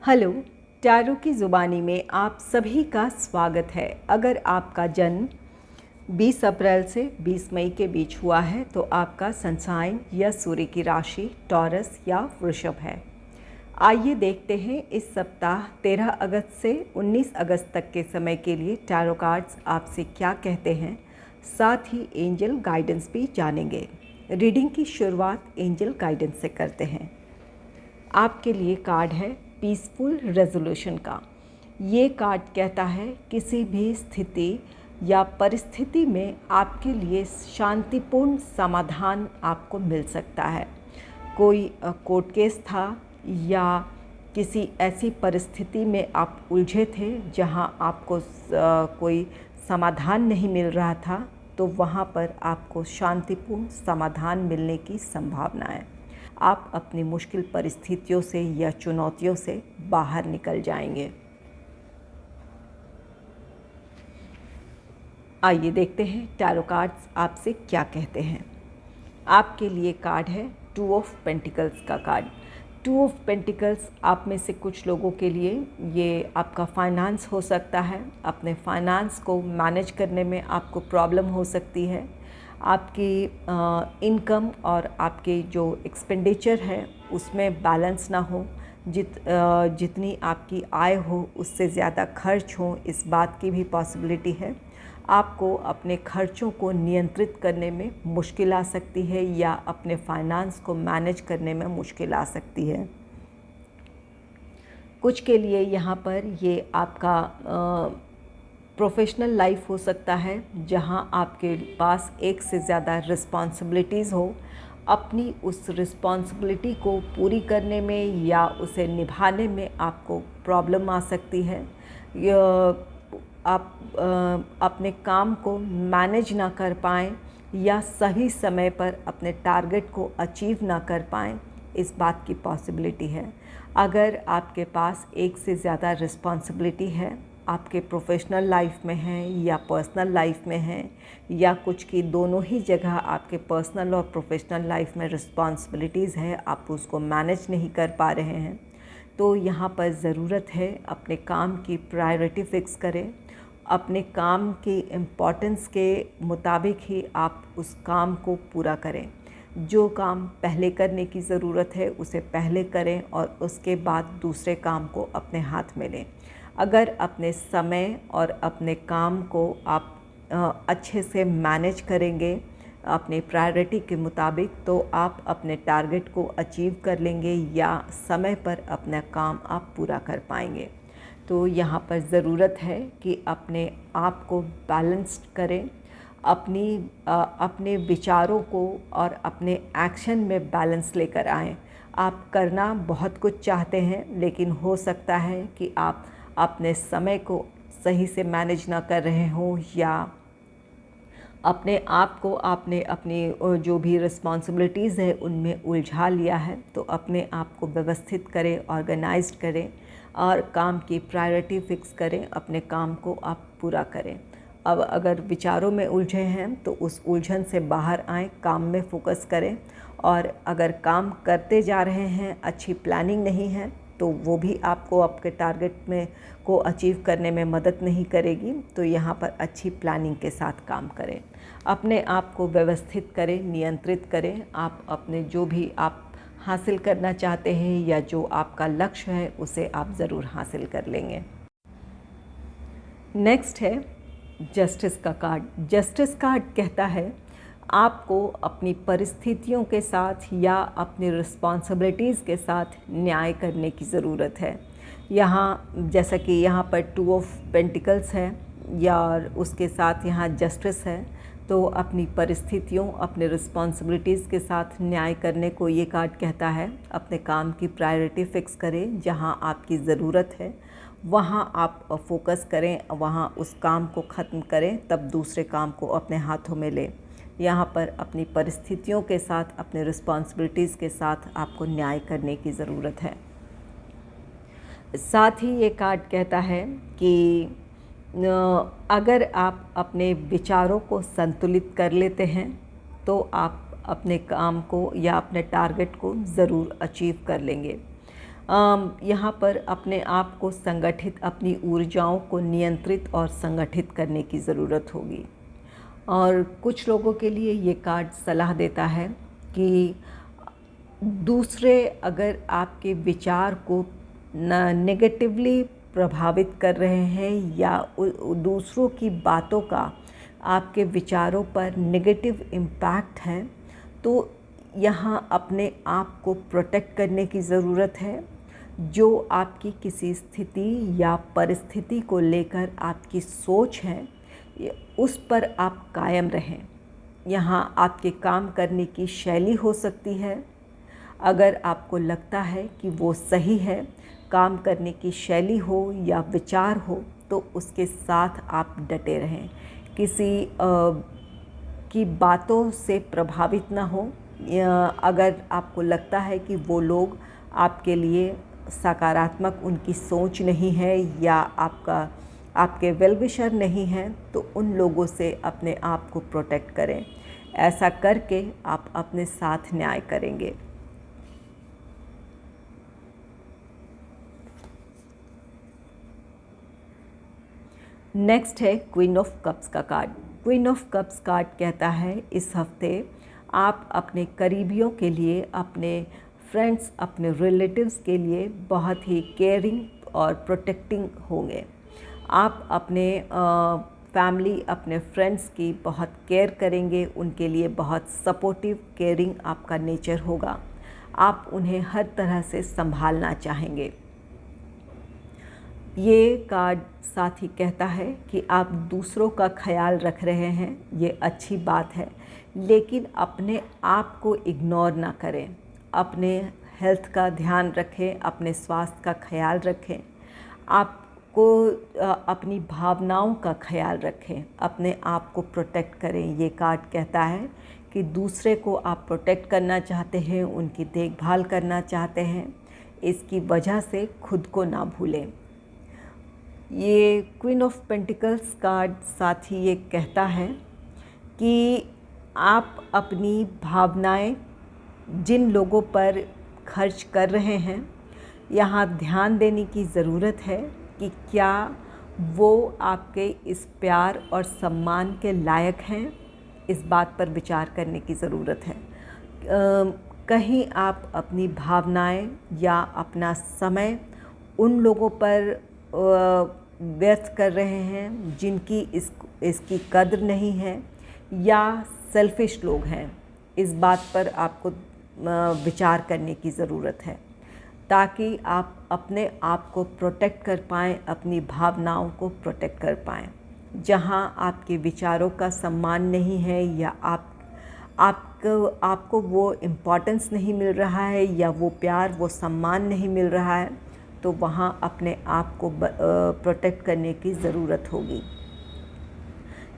Hello, tarot की ज़ुबानी में आप सभी का स्वागत है। अगर आपका जन्म 20 अप्रैल से 20 मई के बीच हुआ है तो आपका सन साइन या सूर्य की राशि टॉरस या वृषभ है। आइए देखते हैं इस सप्ताह 13 अगस्त से 19 अगस्त तक के समय के लिए टैरो कार्ड्स आपसे क्या कहते हैं। साथ ही एंजल गाइडेंस भी जानेंगे। रीडिंग की शुरुआत एंजल गाइडेंस से करते हैं। आपके लिए कार्ड है पीसफुल रेजोल्यूशन का। ये कार्ड कहता है किसी भी स्थिति या परिस्थिति में आपके लिए शांतिपूर्ण समाधान आपको मिल सकता है। कोई कोर्ट केस था या किसी ऐसी परिस्थिति में आप उलझे थे जहां आपको कोई समाधान नहीं मिल रहा था, तो वहां पर आपको शांतिपूर्ण समाधान मिलने की संभावना है। आप अपनी मुश्किल परिस्थितियों से या चुनौतियों से बाहर निकल जाएंगे। आइए देखते हैं टैरो कार्ड्स आपसे क्या कहते हैं। आपके लिए कार्ड है 2 ऑफ पेंटिकल्स का कार्ड। 2 ऑफ पेंटिकल्स आप में से कुछ लोगों के लिए ये आपका फाइनेंस हो सकता है। अपने फाइनेंस को मैनेज करने में आपको प्रॉब्लम हो सकती है। आपकी इनकम और आपके जो एक्सपेंडिचर है उसमें बैलेंस ना हो। जितनी आपकी आय हो उससे ज़्यादा खर्च हो, इस बात की भी पॉसिबिलिटी है। आपको अपने खर्चों को नियंत्रित करने में मुश्किल आ सकती है या अपने फाइनेंस को मैनेज करने में मुश्किल आ सकती है। कुछ के लिए यहाँ पर ये आपका प्रोफेशनल लाइफ हो सकता है जहां आपके पास एक से ज़्यादा रिस्पॉन्सिबिलिटीज़ हो। अपनी उस रिस्पॉन्सिबिलिटी को पूरी करने में या उसे निभाने में आपको प्रॉब्लम आ सकती है। आप अपने काम को मैनेज ना कर पाएँ या सही समय पर अपने टारगेट को अचीव ना कर पाएँ, इस बात की पॉसिबिलिटी है। अगर आपके पास एक से ज़्यादा रिस्पॉन्सिबिलिटी है, आपके प्रोफेशनल लाइफ में है या पर्सनल लाइफ में है या कुछ की दोनों ही जगह आपके पर्सनल और प्रोफेशनल लाइफ में रिस्पॉन्सिबिलिटीज़ है, आप उसको मैनेज नहीं कर पा रहे हैं, तो यहाँ पर ज़रूरत है अपने काम की प्रायोरिटी फ़िक्स करें। अपने काम की इम्पोर्टेंस के मुताबिक ही आप उस काम को पूरा करें। जो काम पहले करने की ज़रूरत है उसे पहले करें और उसके बाद दूसरे काम को अपने हाथ में लें। अगर अपने समय और अपने काम को आप अच्छे से मैनेज करेंगे अपने प्रायोरिटी के मुताबिक, तो आप अपने टारगेट को अचीव कर लेंगे या समय पर अपना काम आप पूरा कर पाएंगे। तो यहाँ पर ज़रूरत है कि अपने आप को बैलेंस्ड करें, अपने विचारों को और अपने एक्शन में बैलेंस लेकर आएँ। आप करना बहुत कुछ चाहते हैं, लेकिन हो सकता है कि आप अपने समय को सही से मैनेज ना कर रहे हों या अपने आप को आपने अपनी जो भी रिस्पॉन्सिबिलिटीज़ है उनमें उलझा लिया है। तो अपने आप को व्यवस्थित करें, ऑर्गेनाइज्ड करें और काम की प्रायोरिटी फ़िक्स करें, अपने काम को आप पूरा करें। अब अगर विचारों में उलझे हैं तो उस उलझन से बाहर आएँ, काम में फ़ोकस करें। और अगर काम करते जा रहे हैं, अच्छी प्लानिंग नहीं है, तो वो भी आपको आपके टारगेट में को अचीव करने में मदद नहीं करेगी। तो यहाँ पर अच्छी प्लानिंग के साथ काम करें, अपने आप को व्यवस्थित करें, नियंत्रित करें। आप अपने जो भी आप हासिल करना चाहते हैं या जो आपका लक्ष्य है उसे आप ज़रूर हासिल कर लेंगे। नेक्स्ट है जस्टिस का कार्ड। जस्टिस कार्ड कहता है आपको अपनी परिस्थितियों के साथ या अपनी रिस्पॉन्सिबिलिटीज़ के साथ न्याय करने की ज़रूरत है। यहाँ जैसा कि यहाँ पर 2 ऑफ पेंटिकल्स है या उसके साथ यहाँ जस्टिस है, तो अपनी परिस्थितियों, अपने रिस्पॉन्सिबिलिटीज़ के साथ न्याय करने को ये कार्ड कहता है। अपने काम की प्रायोरिटी फ़िक्स करें, जहाँ आपकी ज़रूरत है वहाँ आप फोकस करें, वहाँ उस काम को ख़त्म करें, तब दूसरे काम को अपने हाथों में लें। यहाँ पर अपनी परिस्थितियों के साथ, अपने रिस्पॉन्सिबिलिटीज़ के साथ आपको न्याय करने की ज़रूरत है। साथ ही ये कार्ड कहता है कि अगर आप अपने विचारों को संतुलित कर लेते हैं तो आप अपने काम को या अपने टारगेट को ज़रूर अचीव कर लेंगे। यहाँ पर अपने आप को संगठित, अपनी ऊर्जाओं को नियंत्रित और संगठित करने की ज़रूरत होगी। और कुछ लोगों के लिए ये कार्ड सलाह देता है कि दूसरे अगर आपके विचार को नेगेटिवली प्रभावित कर रहे हैं या दूसरों की बातों का आपके विचारों पर नेगेटिव इम्पैक्ट है, तो यहाँ अपने आप को प्रोटेक्ट करने की ज़रूरत है। जो आपकी किसी स्थिति या परिस्थिति को लेकर आपकी सोच है, उस पर आप कायम रहें। यहाँ आपके काम करने की शैली हो सकती है, अगर आपको लगता है कि वो सही है, काम करने की शैली हो या विचार हो, तो उसके साथ आप डटे रहें। किसी की बातों से प्रभावित ना हो। अगर आपको लगता है कि वो लोग आपके लिए सकारात्मक उनकी सोच नहीं है या आपके वेल विशर नहीं हैं, तो उन लोगों से अपने आप को प्रोटेक्ट करें। ऐसा करके आप अपने साथ न्याय करेंगे। नेक्स्ट है क्वीन ऑफ कप्स का card. Queen of cups card कहता है इस हफ्ते आप अपने करीबियों के लिए, अपने फ्रेंड्स, अपने रिलेटिव्स के लिए बहुत ही केयरिंग और प्रोटेक्टिंग होंगे। आप अपने फैमिली, अपने फ्रेंड्स की बहुत केयर करेंगे, उनके लिए बहुत सपोर्टिव, केयरिंग आपका नेचर होगा। आप उन्हें हर तरह से संभालना चाहेंगे। ये कार्ड साथ ही कहता है कि आप दूसरों का ख्याल रख रहे हैं, ये अच्छी बात है, लेकिन अपने आप को इग्नोर ना करें। अपने हेल्थ का ध्यान रखें, अपने स्वास्थ्य का ख्याल रखें, आपको अपनी भावनाओं का ख्याल रखें, अपने आप को प्रोटेक्ट करें। ये कार्ड कहता है कि दूसरे को आप प्रोटेक्ट करना चाहते हैं, उनकी देखभाल करना चाहते हैं, इसकी वजह से खुद को ना भूलें। ये क्वीन ऑफ पेंटिकल्स कार्ड साथ ही ये कहता है कि आप अपनी भावनाएं जिन लोगों पर खर्च कर रहे हैं, यहाँ ध्यान देने की ज़रूरत है कि क्या वो आपके इस प्यार और सम्मान के लायक हैं। इस बात पर विचार करने की ज़रूरत है। कहीं आप अपनी भावनाएं या अपना समय उन लोगों पर व्यर्थ कर रहे हैं जिनकी इसकी कद्र नहीं है या सेल्फिश लोग हैं। इस बात पर आपको विचार करने की ज़रूरत है, ताकि आप अपने आप को प्रोटेक्ट कर पाएँ, अपनी भावनाओं को प्रोटेक्ट कर पाएँ। जहाँ आपके विचारों का सम्मान नहीं है या आपको वो इम्पोर्टेंस नहीं मिल रहा है या वो प्यार, वो सम्मान नहीं मिल रहा है, तो वहाँ अपने आप को प्रोटेक्ट करने की ज़रूरत होगी।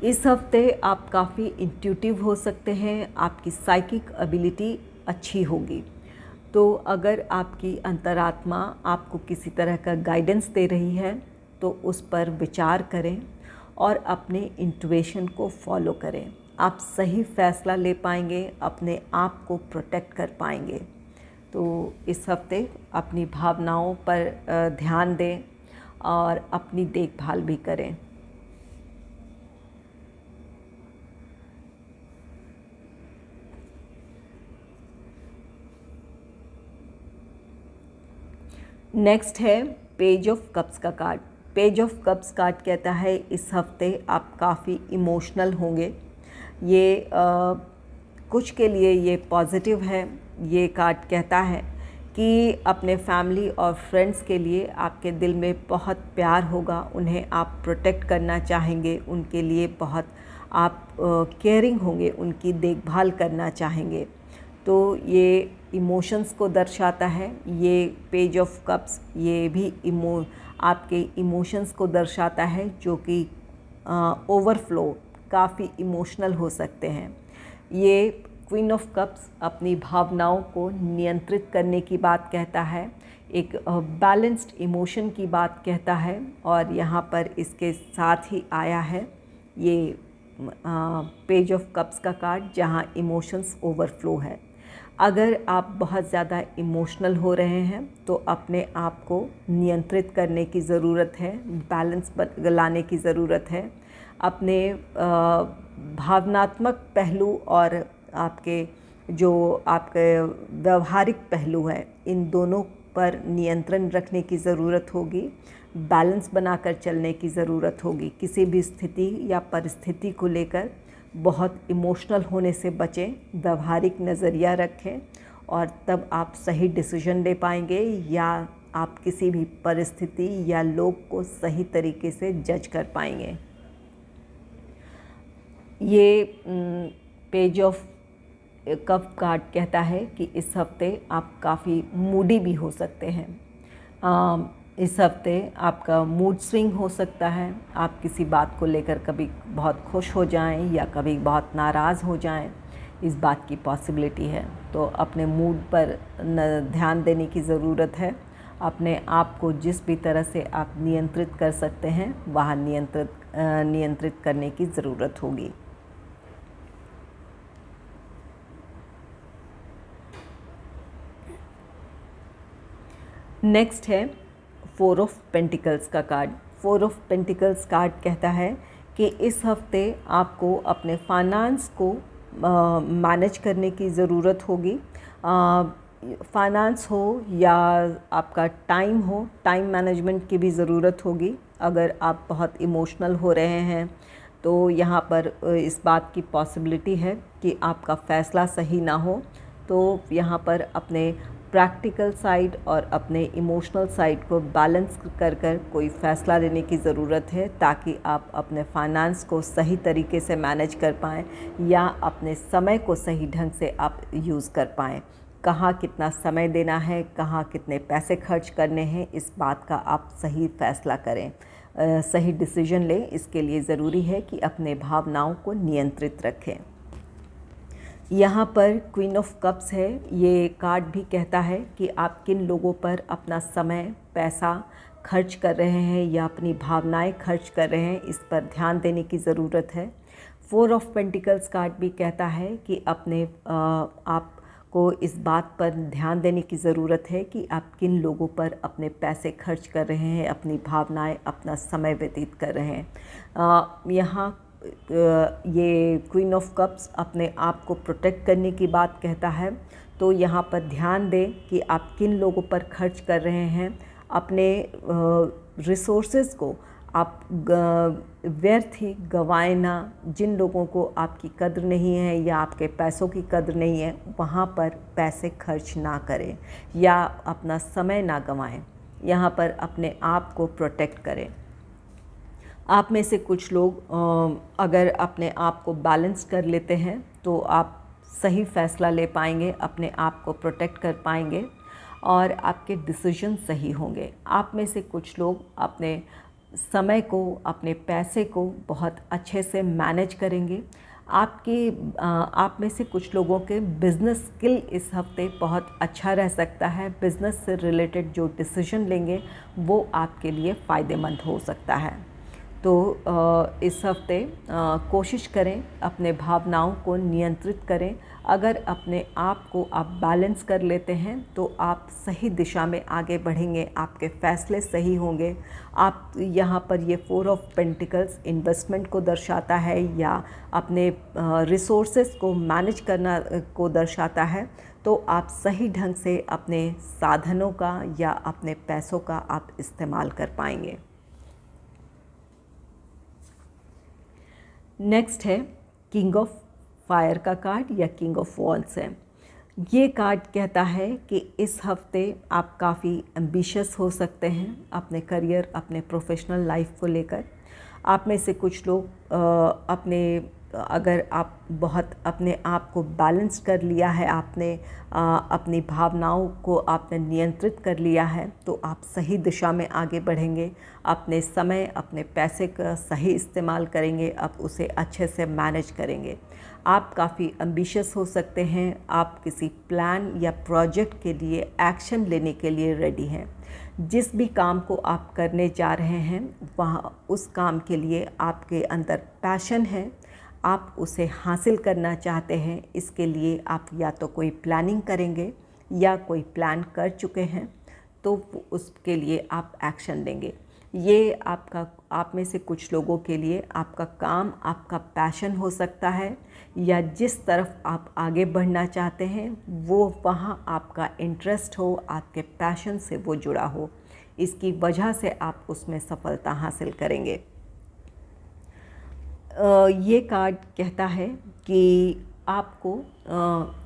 इस हफ्ते आप काफ़ी इंट्यूटिव हो सकते हैं, आपकी साइकिक एबिलिटी अच्छी होगी। तो अगर आपकी अंतरात्मा आपको किसी तरह का गाइडेंस दे रही है, तो उस पर विचार करें और अपने इंट्यूशन को फॉलो करें। आप सही फैसला ले पाएंगे, अपने आप को प्रोटेक्ट कर पाएंगे। तो इस हफ्ते अपनी भावनाओं पर ध्यान दें और अपनी देखभाल भी करें। नेक्स्ट है पेज ऑफ कप्स का card. Page of cups card कहता है इस हफ्ते आप काफ़ी इमोशनल होंगे। ये कुछ के लिए ये पॉजिटिव है। ये कार्ड कहता है कि अपने फैमिली और फ्रेंड्स के लिए आपके दिल में बहुत प्यार होगा, उन्हें आप प्रोटेक्ट करना चाहेंगे, उनके लिए बहुत आप केयरिंग होंगे, उनकी देखभाल करना चाहेंगे। तो ये इमोशंस को दर्शाता है। ये पेज ऑफ कप्स ये भी आपके इमोशंस को दर्शाता है, जो कि ओवरफ्लो, काफ़ी इमोशनल हो सकते हैं। ये क्वीन ऑफ कप्स अपनी भावनाओं को नियंत्रित करने की बात कहता है, एक बैलेंस्ड इमोशन की बात कहता है। और यहाँ पर इसके साथ ही आया है ये पेज ऑफ कप्स का कार्ड, जहाँ इमोशंस ओवरफ्लो है। अगर आप बहुत ज़्यादा इमोशनल हो रहे हैं तो अपने आप को नियंत्रित करने की ज़रूरत है, बैलेंस लाने की ज़रूरत है। अपने भावनात्मक पहलू और आपके जो आपके व्यवहारिक पहलू है, इन दोनों पर नियंत्रण रखने की ज़रूरत होगी, बैलेंस बनाकर चलने की ज़रूरत होगी। किसी भी स्थिति या परिस्थिति को लेकर बहुत इमोशनल होने से बचें, व्यवहारिक नज़रिया रखें और तब आप सही डिसीजन ले पाएंगे या आप किसी भी परिस्थिति या लोग को सही तरीके से जज कर पाएंगे। ये पेज ऑफ कप कार्ड कहता है कि इस हफ्ते आप काफ़ी मूडी भी हो सकते हैं। इस हफ्ते आपका मूड स्विंग हो सकता है। आप किसी बात को लेकर कभी बहुत खुश हो जाएं या कभी बहुत नाराज़ हो जाएं, इस बात की पॉसिबिलिटी है। तो अपने मूड पर ध्यान देने की ज़रूरत है। अपने आप को जिस भी तरह से आप नियंत्रित कर सकते हैं वहाँ नियंत्रित करने की ज़रूरत होगी। नेक्स्ट है 4 ऑफ पेंटिकल्स का कार्ड। 4 ऑफ पेंटिकल्स कार्ड कहता है कि इस हफ्ते आपको अपने फाइनेंस को मैनेज करने की ज़रूरत होगी। फाइनेंस हो या आपका टाइम हो, टाइम मैनेजमेंट की भी ज़रूरत होगी। अगर आप बहुत इमोशनल हो रहे हैं तो यहाँ पर इस बात की पॉसिबिलिटी है कि आपका फ़ैसला सही ना हो। तो यहाँ पर अपने प्रैक्टिकल साइड और अपने इमोशनल साइड को बैलेंस कर कोई फ़ैसला लेने की ज़रूरत है, ताकि आप अपने फाइनेंस को सही तरीके से मैनेज कर पाएँ या अपने समय को सही ढंग से आप यूज़ कर पाएँ। कहाँ कितना समय देना है, कहाँ कितने पैसे खर्च करने हैं, इस बात का आप सही फ़ैसला करें, सही डिसीजन लें। इसके लिए ज़रूरी है कि अपने भावनाओं को नियंत्रित रखें। यहाँ पर क्वीन ऑफ कप्स है। ये कार्ड भी कहता है कि आप किन लोगों पर अपना समय, पैसा खर्च कर रहे हैं या अपनी भावनाएं खर्च कर रहे हैं, इस पर ध्यान देने की ज़रूरत है। 4 ऑफ पेंटिकल्स कार्ड भी कहता है कि अपने आप को इस बात पर ध्यान देने की ज़रूरत है कि आप किन लोगों पर अपने पैसे खर्च कर रहे हैं, अपनी भावनाएं, अपना समय व्यतीत कर रहे हैं। यहाँ ये क्वीन ऑफ कप्स अपने आप को प्रोटेक्ट करने की बात कहता है। तो यहाँ पर ध्यान दें कि आप किन लोगों पर खर्च कर रहे हैं। अपने रिसोर्सेज को आप व्यर्थ ही गंवाएं ना। जिन लोगों को आपकी कद्र नहीं है या आपके पैसों की कद्र नहीं है, वहाँ पर पैसे खर्च ना करें या अपना समय ना गंवाएं। यहाँ पर अपने आप को प्रोटेक्ट करें। आप में से कुछ लोग अगर अपने आप को बैलेंस कर लेते हैं तो आप सही फ़ैसला ले पाएंगे, अपने आप को प्रोटेक्ट कर पाएंगे और आपके डिसीजन सही होंगे। आप में से कुछ लोग अपने समय को, अपने पैसे को बहुत अच्छे से मैनेज करेंगे। आप में से कुछ लोगों के बिज़नेस स्किल इस हफ्ते बहुत अच्छा रह सकता है। बिज़नेस से रिलेटेड जो डिसीजन लेंगे वो आपके लिए फ़ायदेमंद हो सकता है। तो इस हफ्ते कोशिश करें अपने भावनाओं को नियंत्रित करें। अगर अपने आप को आप बैलेंस कर लेते हैं तो आप सही दिशा में आगे बढ़ेंगे, आपके फ़ैसले सही होंगे। आप यहाँ पर ये 4 ऑफ पेंटिकल्स इन्वेस्टमेंट को दर्शाता है या अपने रिसोर्सेज को मैनेज करना को दर्शाता है। तो आप सही ढंग से अपने साधनों का या अपने पैसों का आप इस्तेमाल कर पाएंगे। नेक्स्ट है किंग ऑफ फायर का कार्ड या किंग ऑफ वॉन्ड्स है। ये कार्ड कहता है कि इस हफ्ते आप काफ़ी एम्बिशियस हो सकते हैं अपने करियर, अपने प्रोफेशनल लाइफ को लेकर। आप में से कुछ लोग अगर आप बहुत अपने आप को बैलेंस कर लिया है, आपने अपनी भावनाओं को आपने नियंत्रित कर लिया है, तो आप सही दिशा में आगे बढ़ेंगे। अपने समय, अपने पैसे का सही इस्तेमाल करेंगे, आप उसे अच्छे से मैनेज करेंगे। आप काफ़ी एम्बिशियस हो सकते हैं। आप किसी प्लान या प्रोजेक्ट के लिए एक्शन लेने के लिए रेडी हैं। जिस भी काम को आप करने जा रहे हैं वहाँ उस काम के लिए आपके अंदर पैशन है, आप उसे हासिल करना चाहते हैं, इसके लिए आप या तो कोई प्लानिंग करेंगे या कोई प्लान कर चुके हैं, तो उसके लिए आप एक्शन लेंगे। ये आप में से कुछ लोगों के लिए आपका काम आपका पैशन हो सकता है, या जिस तरफ आप आगे बढ़ना चाहते हैं वो वहाँ आपका इंटरेस्ट हो, आपके पैशन से वो जुड़ा हो, इसकी वजह से आप उसमें सफलता हासिल करेंगे। ये कार्ड कहता है कि आपको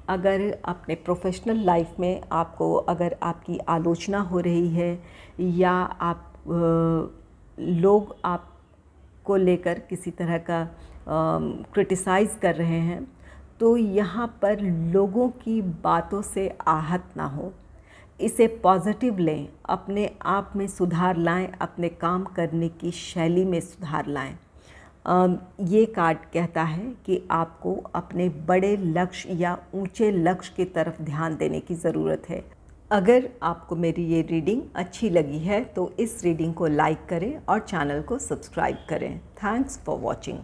अगर अपने प्रोफेशनल लाइफ में अगर आपकी आलोचना हो रही है या लोग आपको लेकर किसी तरह का क्रिटिसाइज़ कर रहे हैं, तो यहाँ पर लोगों की बातों से आहत ना हो, इसे पॉजिटिव लें, अपने आप में सुधार लाएं, अपने काम करने की शैली में सुधार लाएं। ये कार्ड कहता है कि आपको अपने बड़े लक्ष्य या ऊंचे लक्ष्य की तरफ ध्यान देने की ज़रूरत है। अगर आपको मेरी ये रीडिंग अच्छी लगी है तो इस रीडिंग को लाइक करें और चैनल को सब्सक्राइब करें। Thanks for watching.